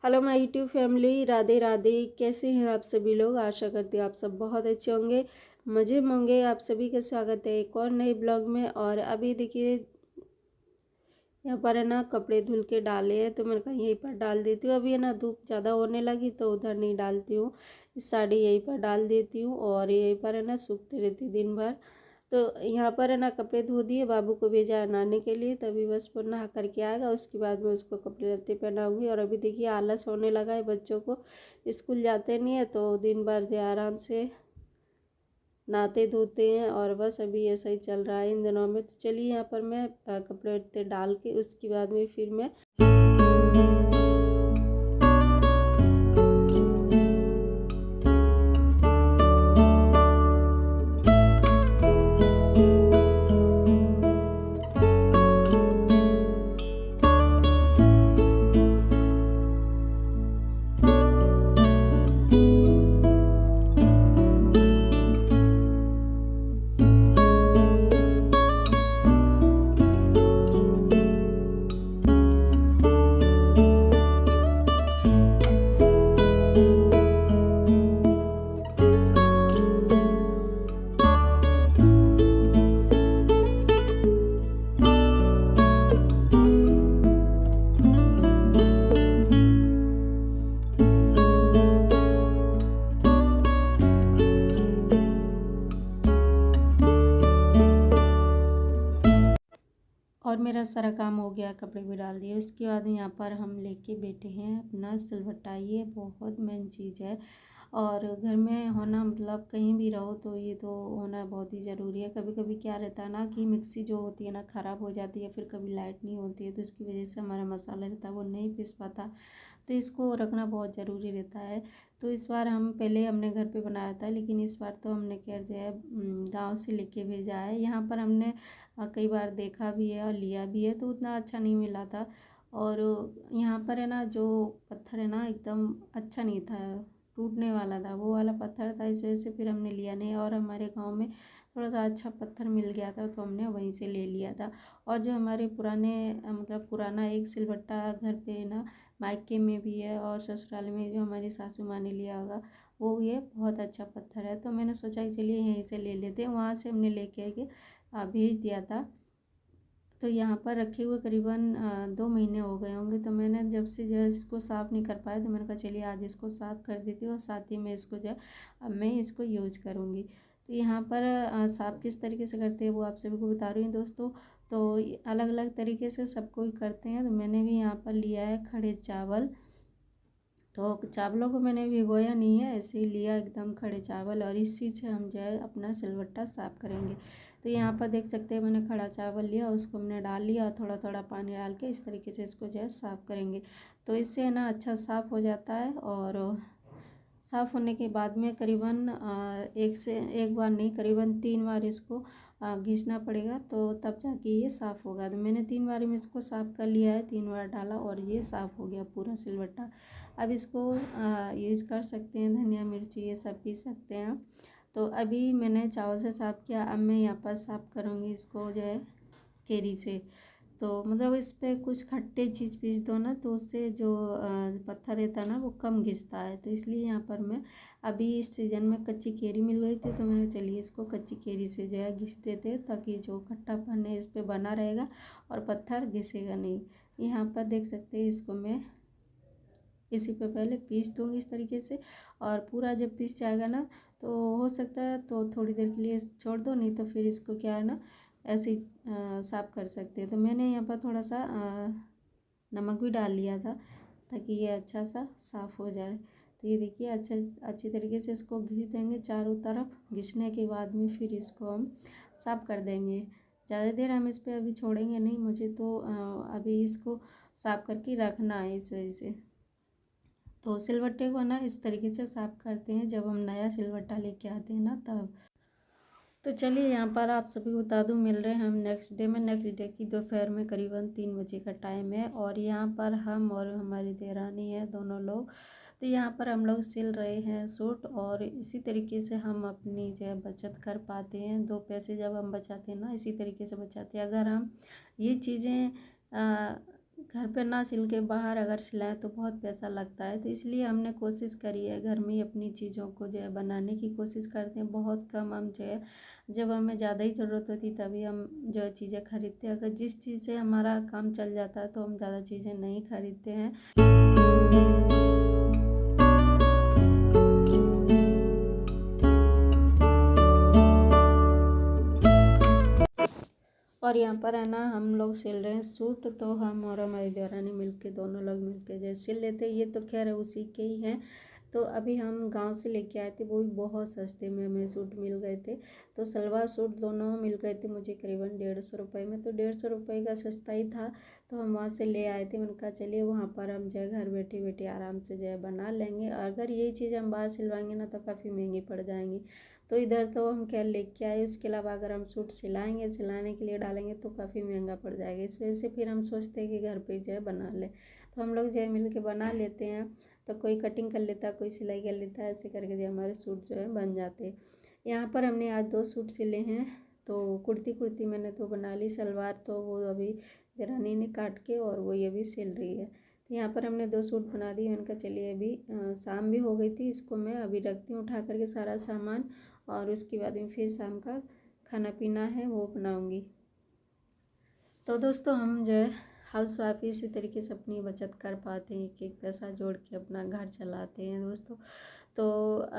Hello my YouTube family, Radhe Radhe. कैसे हैं आप सभी लोग? आशा करती हूँ आप सब बहुत अच्छे होंगे, मज़े में होंगे। आप सभी का स्वागत है एक और नए ब्लॉग में। और अभी देखिए यहाँ पर है ना कपड़े धुल के डाले हैं, तो मैंने कहा यहीं पर डाल देती हूँ। अभी है ना धूप ज़्यादा होने लगी तो उधर नहीं डालती हूँ, इस साड़ी यहीं पर डाल देती हूँ और यहीं पर है ना सूखते रहती दिन भर। तो यहाँ पर है ना कपड़े धो दिए, बाबू को भेजा नहाने के लिए, तभी बस वो नहा करके आएगा, उसके बाद में उसको कपड़े लत्ते पहनाऊँगी। और अभी देखिए आलस होने लगा है बच्चों को, स्कूल जाते नहीं है तो दिन भर जो आराम से नहाते धोते हैं। और बस अभी ऐसा ही चल रहा है इन दिनों में। तो चलिए यहाँ पर मैं कपड़े लत्ते डाल के उसके बाद में फिर मैं और मेरा सारा काम हो गया, कपड़े भी डाल दिए। उसके बाद यहाँ पर हम लेके बैठे हैं अपना सिलबट्टा। ये बहुत मेन चीज़ है और घर में होना, मतलब कहीं भी रहो तो ये तो होना बहुत ही ज़रूरी है। कभी कभी क्या रहता है ना कि मिक्सी जो होती है ना ख़राब हो जाती है, फिर कभी लाइट नहीं होती है, तो इसकी वजह से हमारा मसाला रहता है वो नहीं पीस पाता, तो इसको रखना बहुत ज़रूरी रहता है। तो इस बार पहले हमने घर पे बनाया था, लेकिन इस बार तो हमने क्या जो है गाँव से लेके भेजा है। यहाँ पर हमने कई बार देखा भी है और लिया भी है, तो उतना अच्छा नहीं मिला था। और यहाँ पर है ना जो पत्थर है ना एकदम अच्छा नहीं था, टूटने वाला था, वो वाला पत्थर था। इस वजह से फिर हमने लिया नहीं। और हमारे गांव में थोड़ा सा अच्छा पत्थर मिल गया था तो हमने वहीं से ले लिया था। और जो हमारे पुराने मतलब पुराना एक सिलबट्टा घर पे ना मायके में भी है और ससुराल में जो हमारी सासू माँ ने लिया होगा, वो ये बहुत अच्छा पत्थर है। तो मैंने सोचा कि चलिए यहीं से ले लेते हैं। वहाँ से हमने लेके के भेज दिया था। तो यहाँ पर रखे हुए करीबन 2 महीने हो गए होंगे। तो मैंने जब से जो है इसको साफ़ नहीं कर पाया, तो मैंने कहा चलिए आज इसको साफ़ कर देती हूँ और साथ ही में इसको जो है अब मैं इसको यूज करूँगी। तो यहाँ पर साफ़ किस तरीके से करते हैं वो आप सभी को बता रही हूँ दोस्तों। तो अलग अलग तरीके से सबको ही करते हैं। तो मैंने भी यहाँ पर लिया है खड़े चावल। तो चावलों को मैंने भिगोया नहीं है, ऐसे ही लिया एकदम खड़े चावल, और इसी से हम जो है अपना सिलवट्टा साफ़ करेंगे। तो यहाँ पर देख सकते हैं मैंने खड़ा चावल लिया, उसको हमने डाल लिया और थोड़ा थोड़ा पानी डाल के इस तरीके से इसको जो है साफ़ करेंगे। तो इससे है ना अच्छा साफ़ हो जाता है। और साफ़ होने के बाद में करीबन एक बार नहीं, करीबन 3 बार इसको घिसना पड़ेगा, तो तब जाके ये साफ़ होगा। तो मैंने 3 बार में इसको साफ़ कर लिया है, 3 बार डाला और ये साफ़ हो गया पूरा सिलवट्टा। अब इसको यूज़ कर सकते हैं, धनिया मिर्ची ये सब पी सकते हैं। तो अभी मैंने चावल से साफ़ किया, अब मैं यहाँ पर साफ़ करूँगी इसको जो है केरी से। तो मतलब इस पे कुछ खट्टे चीज़ पीस दो ना, तो उससे जो पत्थर रहता है ना वो कम घिसता है। तो इसलिए यहाँ पर मैं अभी इस सीज़न में कच्ची केरी मिल गई थी, तो मैंने चलिए इसको कच्ची केरी से जो है घिस देते, ताकि जो खट्टापन है इस पर बना रहेगा और पत्थर घिसेगा नहीं। यहाँ पर देख सकते हैं इसको मैं इसी पे पहले पीस दूँगी इस तरीके से। और पूरा जब पीस जाएगा ना, तो हो सकता है तो थोड़ी देर के लिए छोड़ दो, नहीं तो फिर इसको क्या है ना ऐसे ही साफ़ कर सकते हैं। तो मैंने यहाँ पर थोड़ा सा नमक भी डाल लिया था, ताकि ये अच्छा सा साफ़ हो जाए। तो ये देखिए अच्छी तरीके से इसको घिस देंगे चारों तरफ। घिसने के बाद में फिर इसको हम साफ़ कर देंगे। ज़्यादा देर हम इस पर अभी छोड़ेंगे नहीं, मुझे तो अभी इसको साफ़ करके रखना है, इस वजह से। तो सिलवट्टे को ना इस तरीके से साफ़ करते हैं जब हम नया सिलवट्टा लेके आते हैं ना तब। तो चलिए यहाँ पर आप सभी को बता दूँ, मिल रहे हैं हम नेक्स्ट डे में। नेक्स्ट डे की दोपहर में करीबन 3 बजे का टाइम है और यहाँ पर हम और हमारी देरानी है दोनों लोग। तो यहाँ पर हम लोग सिल रहे हैं सूट, और इसी तरीके से हम अपनी जो है बचत कर पाते हैं। 2 पैसे जब हम बचाते हैं ना, इसी तरीके से बचाते हैं। अगर हम ये चीज़ें घर पे ना सिल के बाहर अगर सिलाएं तो बहुत पैसा लगता है, तो इसलिए हमने कोशिश करी है घर में ही अपनी चीज़ों को जो है बनाने की कोशिश करते हैं। बहुत कम हम जो है, जब हमें ज़्यादा ही ज़रूरत होती तभी हम जो है चीज़ें खरीदते हैं। अगर जिस चीज़ से हमारा काम चल जाता है तो हम ज़्यादा चीज़ें नहीं खरीदते हैं। और यहाँ पर है ना हम लोग सिल रहे हैं सूट, तो हम और हमारी देवरानी मिलके दोनों लोग मिलके जो सिल लेते हैं। ये तो खैर उसी के ही हैं। तो अभी हम गांव से लेके आए थे, वो भी बहुत सस्ते में हमें सूट मिल गए थे। तो सलवार सूट दोनों मिल गए थे मुझे करीबन 150 रुपये में, तो 150 रुपये का सस्ता ही था। तो हम वहाँ से ले आए थे। मैंने कहा चलिए वहाँ पर हम जो है घर बैठे बैठे आराम से जो है बना लेंगे। अगर यही चीज़ हम बाहर सिलवाएंगे ना तो काफ़ी महंगी पड़ जाएंगी। तो इधर तो हम खैर लेके आए। उसके अलावा अगर हम सूट सिलाएंगे, सिलाने के लिए डालेंगे तो काफ़ी महंगा पड़ जाएगा। इस वजह से फिर हम सोचते हैं कि घर पे जो है बना ले। तो हम लोग जो है मिल के बना लेते हैं। तो कोई कटिंग कर लेता है, कोई सिलाई कर लेता है, ऐसे करके जो हमारे सूट जो है बन जाते हैं। यहाँ पर हमने आज 2 सूट सिले हैं। तो कुर्ती मैंने तो बना ली, सलवार तो वो अभी देरानी ने काट के और वो ये भी सिल रही है। तो यहाँ पर हमने 2 सूट बना दिए। मैंने कहा चलिए अभी शाम भी हो गई थी, इसको मैं अभी रखती हूँ उठा करके सारा सामान, और उसके बाद में फिर शाम का खाना पीना है वो बनाऊँगी। तो दोस्तों हम जो है हाउस वाइफ इसी तरीके से अपनी बचत कर पाते हैं, एक एक पैसा जोड़ के अपना घर चलाते हैं दोस्तों। तो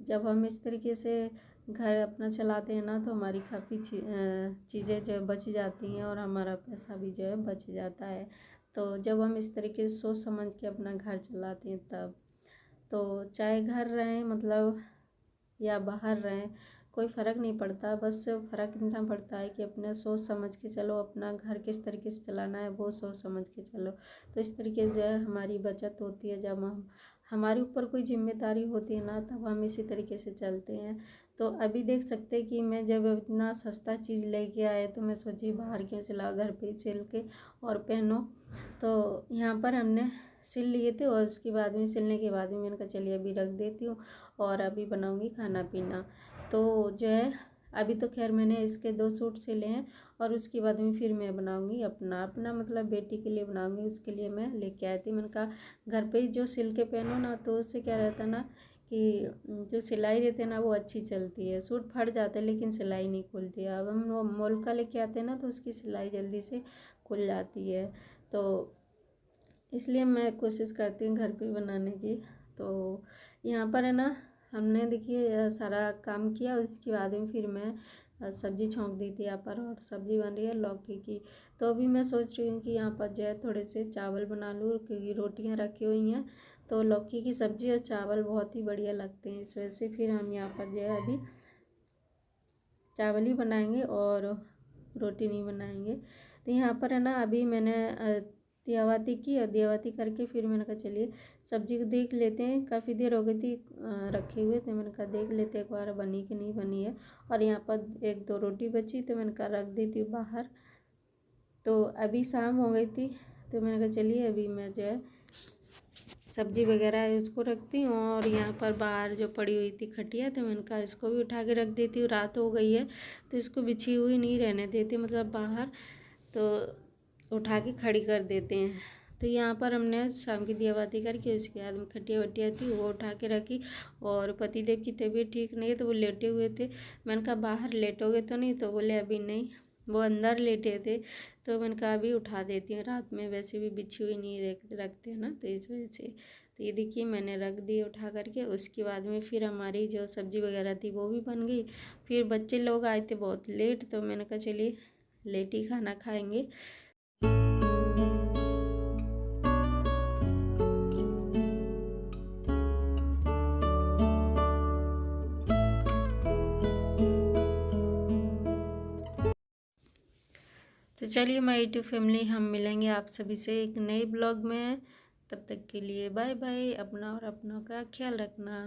जब हम इस तरीके से घर अपना चलाते हैं ना तो हमारी काफ़ी चीज़ें जो है बच जाती हैं और हमारा पैसा भी जो है बच जाता है। तो जब हम इस तरीके से सोच समझ के अपना घर चलाते हैं तब, तो चाहे घर रहें मतलब या बाहर रहें कोई फ़र्क नहीं पड़ता। बस फ़र्क इतना पड़ता है कि अपने सोच समझ के चलो, अपना घर किस तरीके से चलाना है वो सोच समझ के चलो। तो इस तरीके से जो है हमारी बचत होती है। जब हम हमारे ऊपर कोई जिम्मेदारी होती है ना तब हम इसी तरीके से चलते हैं। तो अभी देख सकते हैं कि मैं जब इतना सस्ता चीज़ लेके आए तो मैं सोची बाहर क्यों सिला, घर पे ही सिल के और पहनो। तो यहाँ पर हमने सिल लिए थे और उसके बाद में सिलने के बाद में मैंने कहा चलिए अभी रख देती हूँ और अभी बनाऊँगी खाना पीना। तो जो है अभी तो खैर मैंने इसके 2 सूट सिले हैं और उसके बाद में फिर मैं बनाऊंगी अपना मतलब बेटी के लिए बनाऊंगी। उसके लिए मैं लेके आई थी। मैंने कहा घर पे ही जो सिल के पहनो ना तो उससे क्या रहता ना कि जो सिलाई रहती है ना वो अच्छी चलती है। सूट फट जाता है लेकिन सिलाई नहीं खुलती है। अब हम वो मोल का लेके आते हैं ना तो उसकी सिलाई जल्दी से खुल जाती है। तो इसलिए मैं कोशिश करती हूँ घर पे बनाने की। तो यहाँ पर है ना हमने देखिए सारा काम किया। उसके बाद में फिर मैं सब्ज़ी छौंक दी थी यहाँ पर और सब्ज़ी बन रही है लौकी की। तो अभी मैं सोच रही हूँ कि यहाँ पर जो है थोड़े से चावल बना लूँ क्योंकि रोटियाँ रखी हुई हैं। तो लौकी की सब्ज़ी और चावल बहुत ही बढ़िया लगते हैं। इस वजह से फिर हम यहाँ पर जो है अभी चावल ही बनाएंगे और रोटी नहीं बनाएंगे। तो यहाँ पर है ना अभी मैंने दियाबाती की और दियाबाती करके फिर मैंने कहा चलिए सब्जी को देख लेते हैं। काफ़ी देर हो गई थी रखे हुए, तो मैंने कहा देख लेते हैं एक बार बनी कि नहीं बनी है। और यहाँ पर 1-2 रोटी बची तो मैंने कहा रख देती हूँ बाहर। तो अभी शाम हो गई थी तो मैंने कहा चलिए अभी मैं जो है सब्जी वगैरह है उसको रखती हूँ। और यहाँ पर बाहर जो पड़ी हुई थी खटिया तो मैंने कहा इसको भी उठा के रख देती हूँ। रात हो गई है तो इसको बिछी हुई नहीं रहने देती मतलब बाहर, तो उठा के खड़ी कर देते हैं। तो यहाँ पर हमने शाम की दियाबाती करके उसके बाद में खटिया वटिया थी वो उठा के रखी। और पतिदेव की तबीयत ठीक नहीं है तो वो लेटे हुए थे। मैंने कहा बाहर लेटोगे तो नहीं, तो बोले अभी नहीं, वो अंदर लेटे थे। तो मैंने कहा अभी उठा देती हूँ, रात में वैसे भी बिछी हुई नहीं रखते हैं ना तो इस वजह से। तो ये देखिए मैंने रख दी उठा करके। उसके बाद में फिर हमारी जो सब्ज़ी वगैरह थी वो भी बन गई। फिर बच्चे लोग आए थे बहुत लेट तो मैंने कहा चलिए लेट ही खाना खाएंगे। तो चलिए माय यूट्यूब फैमिली हम मिलेंगे आप सभी से एक नए ब्लॉग में। तब तक के लिए बाय बाय। अपना और अपनों का ख्याल रखना।